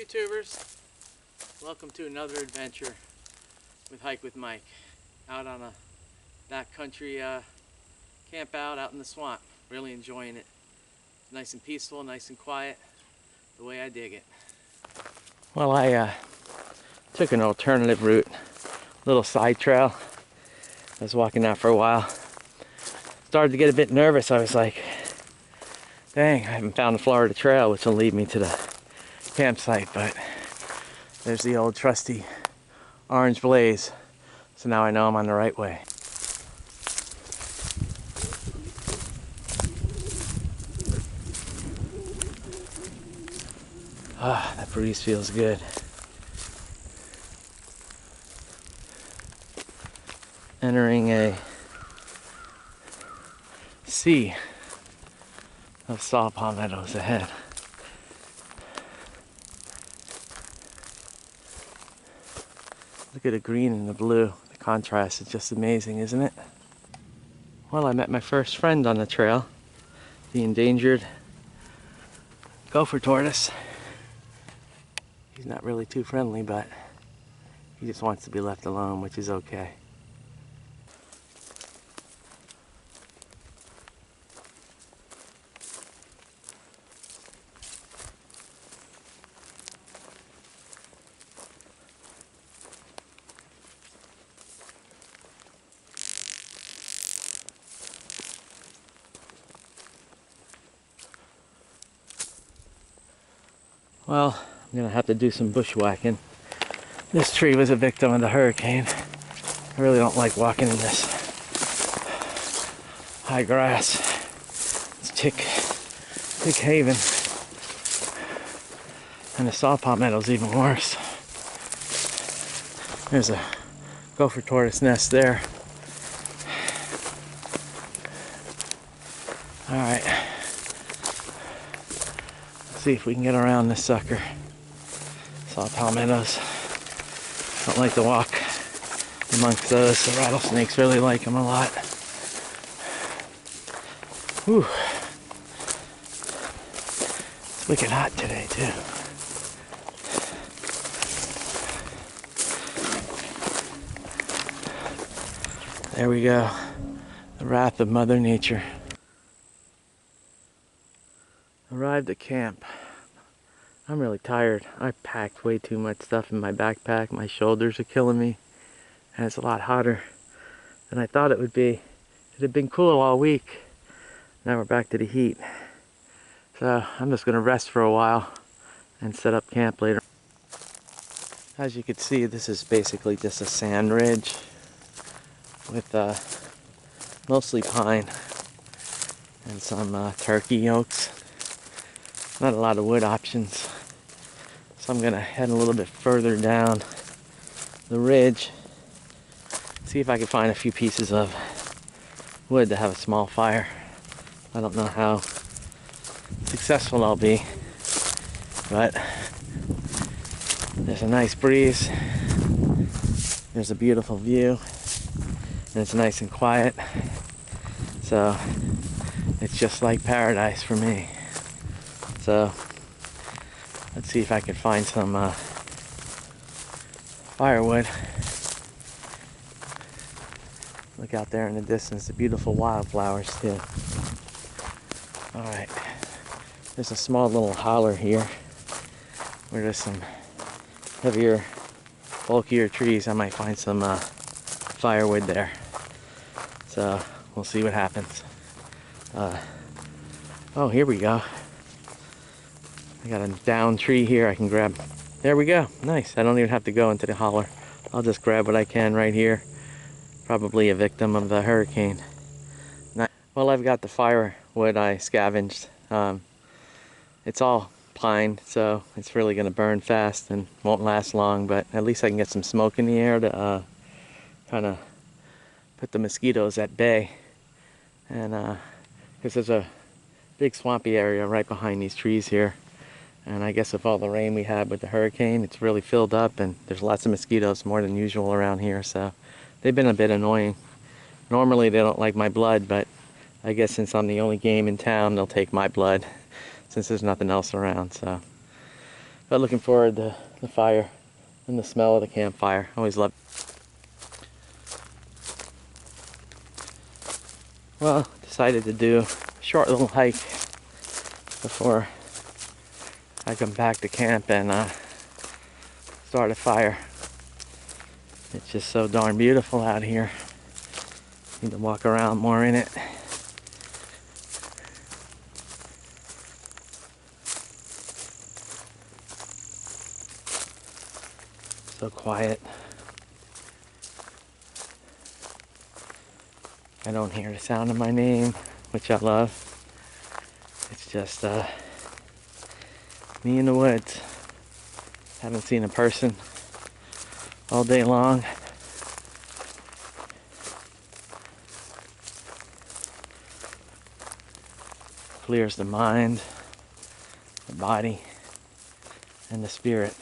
YouTubers, welcome to another adventure with Hike with Mike, out on a backcountry camp out in the swamp. Really enjoying it. It's nice and peaceful, nice and quiet, the way I dig it. Well, I took an alternative route, little side trail. I was walking out for a while. Started to get a bit nervous. I was like, dang, I haven't found the Florida Trail, which will lead me to the campsite, but there's the old trusty orange blaze. So now I know I'm on the right way. Ah, that breeze feels good. Entering a sea of saw palmettos ahead. Look at the green and the blue. The contrast is just amazing, isn't it? Well, I met my first friend on the trail, the endangered gopher tortoise. He's not really too friendly, but he just wants to be left alone, which is okay. Well, I'm gonna have to do some bushwhacking. This tree was a victim of the hurricane. I really don't like walking in this high grass. It's tick haven. And the saw palmetto's even worse. There's a gopher tortoise nest there. All right. See if we can get around this sucker. Saw palmettos. Don't like to walk amongst those. The rattlesnakes really like them a lot. Whew. It's wicked hot today too. There we go. The wrath of Mother Nature. Arrived at camp. I'm really tired. I packed way too much stuff in my backpack. My shoulders are killing me. And it's a lot hotter than I thought it would be. It had been cool all week. Now we're back to the heat. So I'm just gonna rest for a while and set up camp later. As you can see, this is basically just a sand ridge with mostly pine and some turkey oaks. Not a lot of wood options, so I'm gonna head a little bit further down the ridge, see if I can find a few pieces of wood to have a small fire. I don't know how successful I'll be, but there's a nice breeze, there's a beautiful view, and it's nice and quiet, so it's just like paradise for me. So let's see if I can find some firewood. Look out there in the distance, the beautiful wildflowers too. Alright, there's a small little holler here where there's some heavier, bulkier trees. I might find some firewood there. So we'll see what happens. Oh, here we go. I got a down tree here I can grab. There we go. Nice. I don't even have to go into the holler. I'll just grab what I can right here. Probably a victim of the hurricane. Well, I've got the firewood I scavenged. It's all pine, so it's really going to burn fast and won't last long, but at least I can get some smoke in the air to kind of put the mosquitoes at bay. And because there's a big swampy area right behind these trees here. And I guess with all the rain we had with the hurricane, it's really filled up and there's lots of mosquitoes, more than usual around here. So they've been a bit annoying. Normally they don't like my blood, but I guess since I'm the only game in town, they'll take my blood since there's nothing else around. So But looking forward to the fire and the smell of the campfire. Always love it. Well, decided to do a short little hike before I come back to camp and start a fire. It's just so darn beautiful out here. Need to walk around more in it. So quiet. I don't hear the sound of my name, which I love. It's just me in the woods. Haven't seen a person all day long. Clears the mind, the body, and the spirit.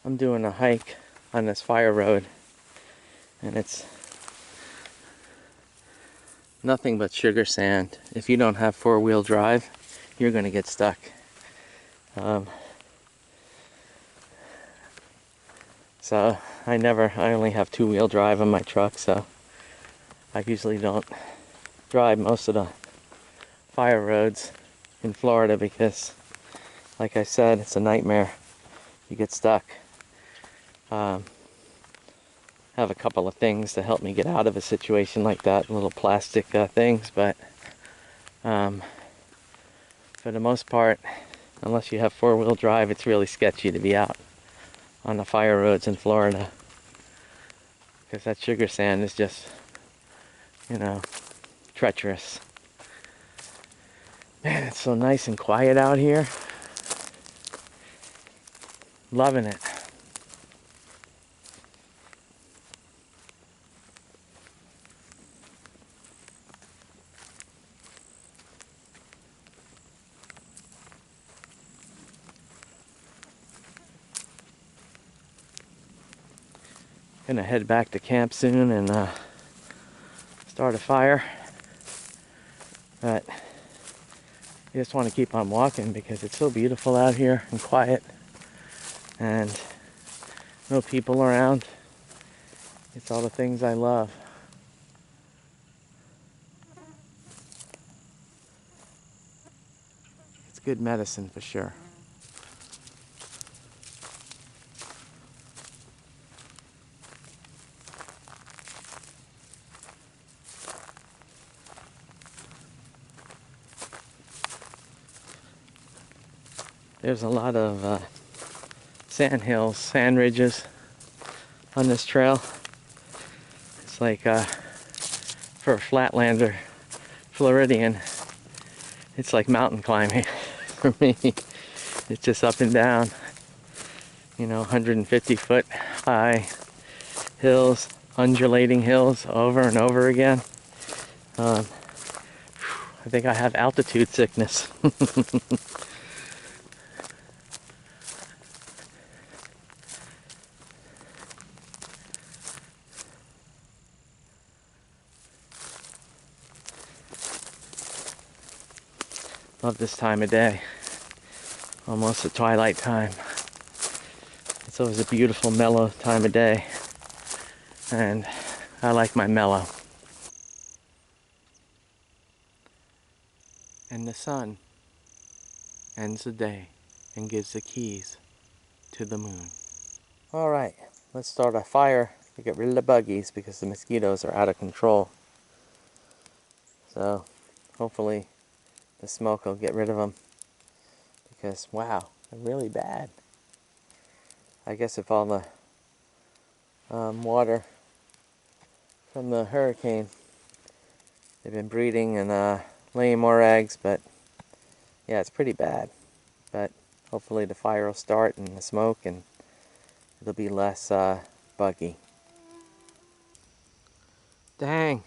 I'm doing a hike on this fire road, and it's nothing but sugar sand. If you don't have four-wheel drive, you're gonna get stuck. So I only have two-wheel drive on my truck, so I usually don't drive most of the fire roads in Florida because, like I said, it's a nightmare. You get stuck. Have a couple of things to help me get out of a situation like that, little plastic things, but for the most part, unless you have four-wheel drive, it's really sketchy to be out on the fire roads in Florida, because that sugar sand is just, treacherous. Man, it's so nice and quiet out here. Loving it. Gonna head back to camp soon and start a fire, but I just want to keep on walking because it's so beautiful out here and quiet and no people around. It's all the things I love. It's good medicine for sure. There's a lot of sand hills, sand ridges on this trail. It's like for a flatlander, Floridian, it's like mountain climbing for me. It's just up and down, you know, 150 foot high hills, undulating hills over and over again. I think I have altitude sickness. Love this time of day. Almost the twilight time. It's always a beautiful, mellow time of day. And I like my mellow. And the sun ends the day and gives the keys to the moon. Alright, let's start a fire to get rid of the buggies because the mosquitoes are out of control. So hopefully the smoke will get rid of them. Because wow, they're really bad. I guess if all the water from the hurricane, they've been breeding and laying more eggs, but yeah, it's pretty bad. But hopefully the fire will start and the smoke and it'll be less buggy. Dang,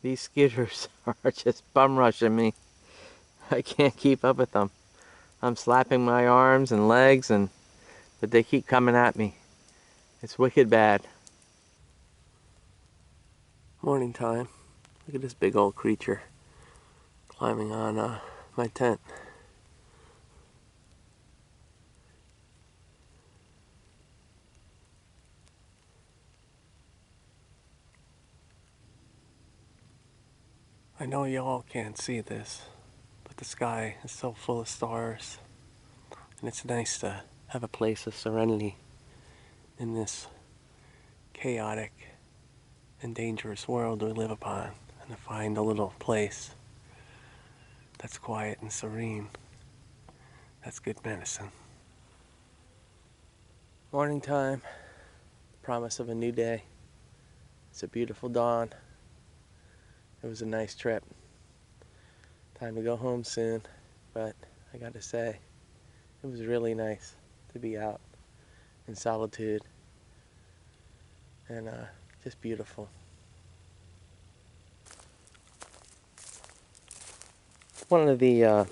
these scooters are just bum rushing me. I can't keep up with them. I'm slapping my arms and legs, but they keep coming at me. It's wicked bad. Morning time. Look at this big old creature climbing on my tent. I know you all can't see this, but the sky is so full of stars, and it's nice to have a place of serenity in this chaotic and dangerous world we live upon, and to find a little place that's quiet and serene. That's good medicine. Morning time, promise of a new day. It's a beautiful dawn. It was a nice trip. Time to go home soon, but I gotta say, it was really nice to be out in solitude and just beautiful. One of the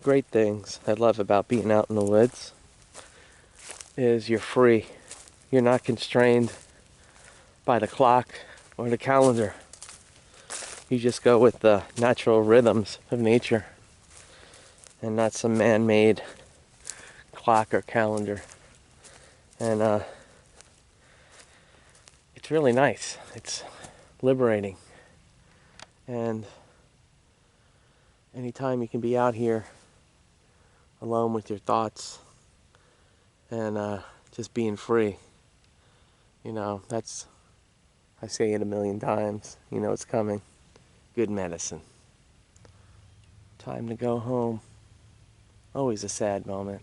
great things I love about being out in the woods is you're free. You're not constrained by the clock or the calendar. You just go with the natural rhythms of nature and not some man-made clock or calendar. And it's really nice. It's liberating. And anytime you can be out here alone with your thoughts and just being free, you know, that's, I say it a million times, you know it's coming. Good medicine. Time to go home. Always a sad moment.